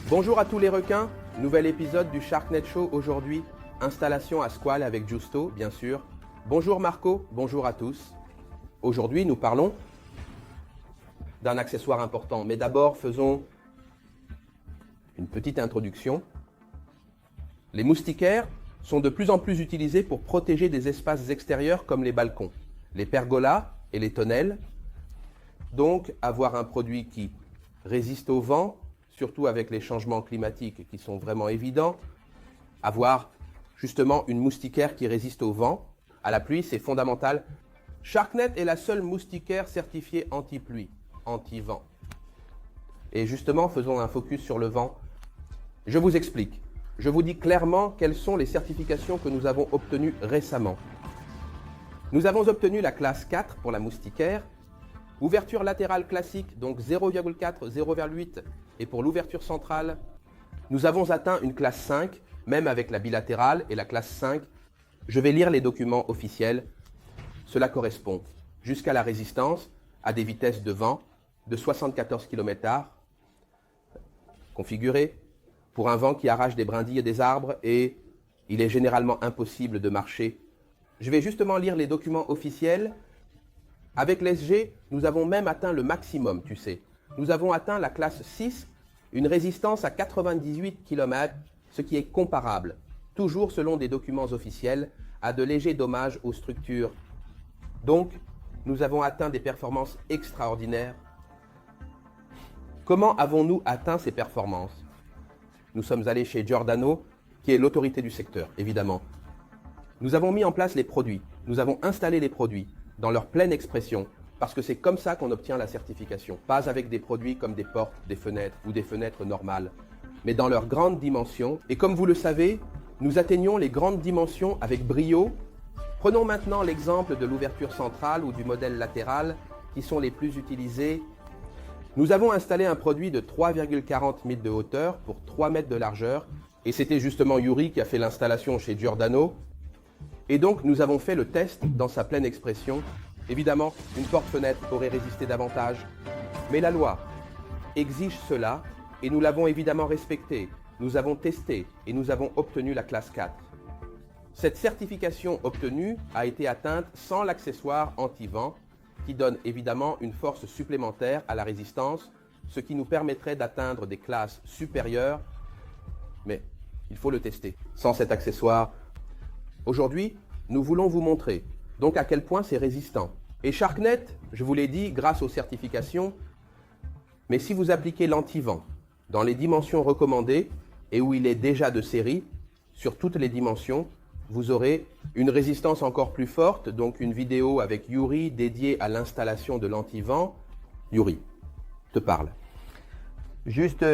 Bonjour à tous les requins, nouvel épisode du Sharknet Show aujourd'hui, installation à Squale avec Giusto, bien sûr. Bonjour Marco, bonjour à tous. Aujourd'hui, nous parlons d'un accessoire important, mais d'abord faisons une petite introduction. Les moustiquaires sont de plus en plus utilisés pour protéger des espaces extérieurs comme les balcons, les pergolas et les tonnelles. Donc, avoir un produit qui résiste au vent, surtout avec les changements climatiques qui sont vraiment évidents, avoir justement une moustiquaire qui résiste au vent, à la pluie, c'est fondamental. Sharknet est la seule moustiquaire certifiée anti-pluie, anti-vent. Et justement, faisons un focus sur le vent. Je vous explique. Je vous dis clairement quelles sont les certifications que nous avons obtenues récemment. Nous avons obtenu la classe 4 pour la moustiquaire, ouverture latérale classique, donc 0,4, 0,8, et pour l'ouverture centrale, nous avons atteint une classe 5, même avec la bilatérale et la classe 5. Je vais lire les documents officiels. Cela correspond jusqu'à la résistance à des vitesses de vent de 74 km/h, configurées pour un vent qui arrache des brindilles des arbres et il est généralement impossible de marcher. Je vais justement lire les documents officiels. Avec l'SG, nous avons même atteint le maximum, tu sais. Nous avons atteint la classe 6, une résistance à 98 km, ce qui est comparable, toujours selon des documents officiels, à de légers dommages aux structures. Donc, nous avons atteint des performances extraordinaires. Comment avons-nous atteint ces performances? Nous sommes allés chez Giordano, qui est l'autorité du secteur, évidemment. Nous avons mis en place les produits, nous avons installé les produits dans leur pleine expression, parce que c'est comme ça qu'on obtient la certification. Pas avec des produits comme des portes, des fenêtres ou des fenêtres normales, mais dans leurs grandes dimensions. Et comme vous le savez, nous atteignons les grandes dimensions avec brio. Prenons maintenant l'exemple de l'ouverture centrale ou du modèle latéral, qui sont les plus utilisés. Nous avons installé un produit de 3,40 mètres de hauteur pour 3 mètres de largeur, et c'était justement Yuri qui a fait l'installation chez Giordano. Et donc, nous avons fait le test dans sa pleine expression. Évidemment, une porte-fenêtre aurait résisté davantage. Mais la loi exige cela et nous l'avons évidemment respecté. Nous avons testé et nous avons obtenu la classe 4. Cette certification obtenue a été atteinte sans l'accessoire anti-vent qui donne évidemment une force supplémentaire à la résistance, ce qui nous permettrait d'atteindre des classes supérieures. Mais il faut le tester. Sans cet accessoire, aujourd'hui, nous voulons vous montrer donc à quel point c'est résistant. Et Sharknet, je vous l'ai dit, grâce aux certifications, mais si vous appliquez l'anti-vent dans les dimensions recommandées et où il est déjà de série, sur toutes les dimensions, vous aurez une résistance encore plus forte, donc une vidéo avec Yuri dédiée à l'installation de l'anti-vent. Yuri, te parle. Juste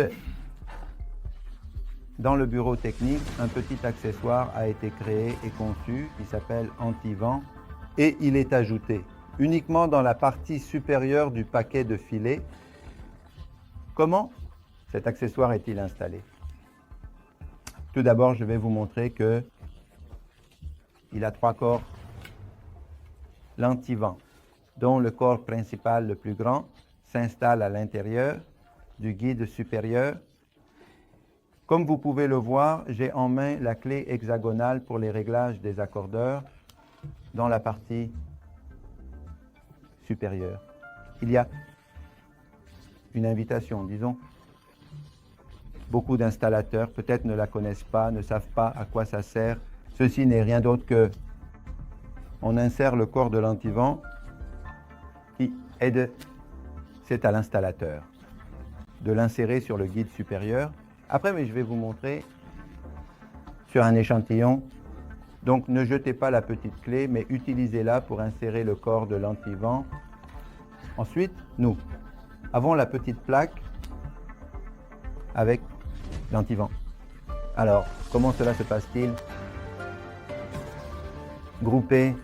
dans le bureau technique, un petit accessoire a été créé et conçu qui s'appelle anti-vent et il est ajouté uniquement dans la partie supérieure du paquet de filets. Comment cet accessoire est-il installé? Tout d'abord, je vais vous montrer que il a 3 corps. L'anti-vent, dont le corps principal le plus grand s'installe à l'intérieur du guide supérieur. Comme vous pouvez le voir, j'ai en main la clé hexagonale pour les réglages des accordeurs dans la partie supérieure. Il y a une invitation, disons. Beaucoup d'installateurs peut-être ne la connaissent pas, ne savent pas à quoi ça sert. Ceci n'est rien d'autre que on insère le corps de l'anti-vent qui c'est à l'installateur de l'insérer sur le guide supérieur. Après, mais je vais vous montrer sur un échantillon. Donc, ne jetez pas la petite clé, mais utilisez-la pour insérer le corps de l'anti-vent. Ensuite, nous avons la petite plaque avec l'anti-vent. Alors, comment cela se passe-t-il? Groupé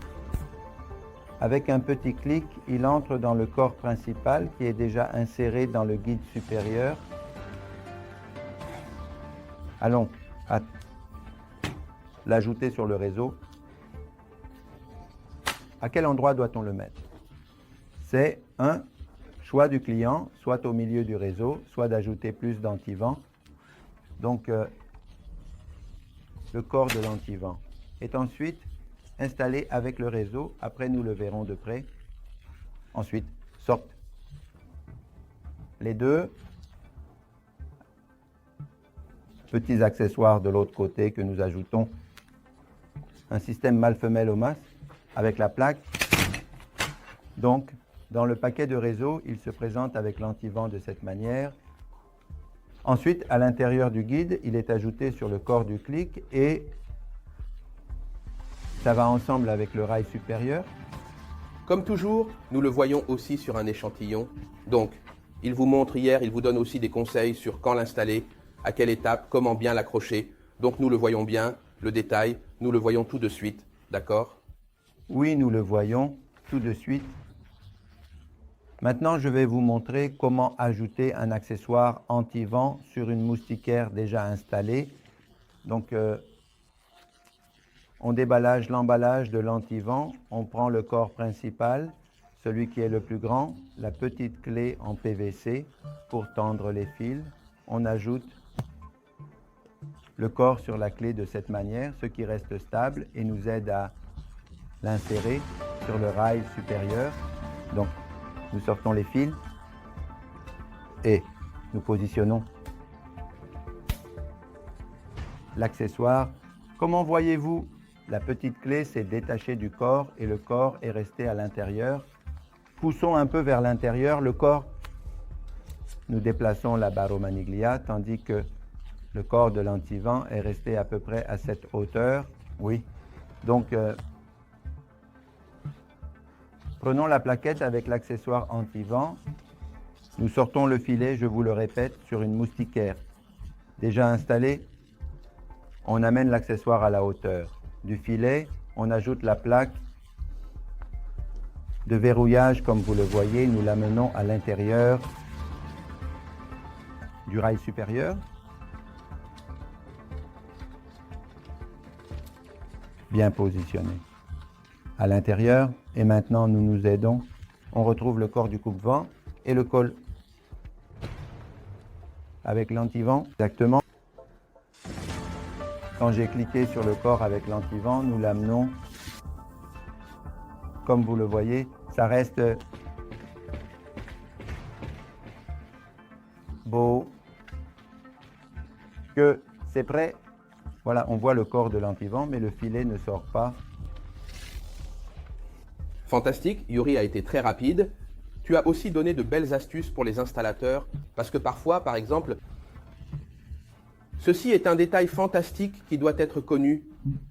avec un petit clic, il entre dans le corps principal qui est déjà inséré dans le guide supérieur. Allons l'ajouter sur le réseau. À quel endroit doit-on le mettre? C'est un choix du client, soit au milieu du réseau, soit d'ajouter plus d'anti-vent. Donc, le corps de l'antivent est ensuite installé avec le réseau. Après, nous le verrons de près. Ensuite, sortent les deux petits accessoires de l'autre côté que nous ajoutons. Un système mâle-femelle au mas avec la plaque. Donc, dans le paquet de réseau, il se présente avec l'antivent de cette manière. Ensuite, à l'intérieur du guide, il est ajouté sur le corps du clic et ça va ensemble avec le rail supérieur. Comme toujours, nous le voyons aussi sur un échantillon. Donc, il vous montre hier, il vous donne aussi des conseils sur quand l'installer, à quelle étape, comment bien l'accrocher. Donc nous le voyons bien, le détail, nous le voyons tout de suite, d'accord? Oui, nous le voyons tout de suite. Maintenant, je vais vous montrer comment ajouter un accessoire anti-vent sur une moustiquaire déjà installée. Donc, on déballage l'emballage de l'anti-vent, on prend le corps principal, celui qui est le plus grand, la petite clé en PVC pour tendre les fils. On ajoute le corps sur la clé de cette manière, ce qui reste stable et nous aide à l'insérer sur le rail supérieur. Donc, nous sortons les fils et nous positionnons l'accessoire. Comment voyez-vous, la petite clé s'est détachée du corps et le corps est resté à l'intérieur. Poussons un peu vers l'intérieur le corps. Nous déplaçons la barre maniglia tandis que le corps de l'antivent est resté à peu près à cette hauteur. Oui. Donc, prenons la plaquette avec l'accessoire anti-vent. Nous sortons le filet, je vous le répète, sur une moustiquaire. Déjà installée, on amène l'accessoire à la hauteur du filet. On ajoute la plaque de verrouillage, comme vous le voyez. Nous l'amenons à l'intérieur du rail supérieur. Bien positionné à l'intérieur. Et maintenant, nous nous aidons. On retrouve le corps du coupe-vent et le col avec l'antivent. Exactement. Quand j'ai cliqué sur le corps avec l'antivent, nous l'amenons. Comme vous le voyez, ça reste beau. Que c'est prêt. Voilà, on voit le corps de l'antivent, mais le filet ne sort pas. Fantastique, Yuri a été très rapide. Tu as aussi donné de belles astuces pour les installateurs, parce que parfois, par exemple, ceci est un détail fantastique qui doit être connu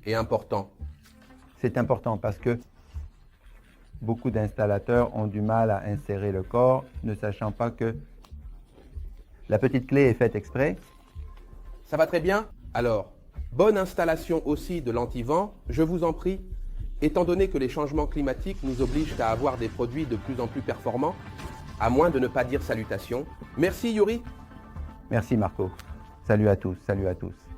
et important. C'est important parce que beaucoup d'installateurs ont du mal à insérer le corps, ne sachant pas que la petite clé est faite exprès. Ça va très bien? Alors, bonne installation aussi de l'antivent, je vous en prie. Étant donné que les changements climatiques nous obligent à avoir des produits de plus en plus performants, à moins de ne pas dire salutations. Merci Yuri. Merci Marco. Salut à tous, salut à tous.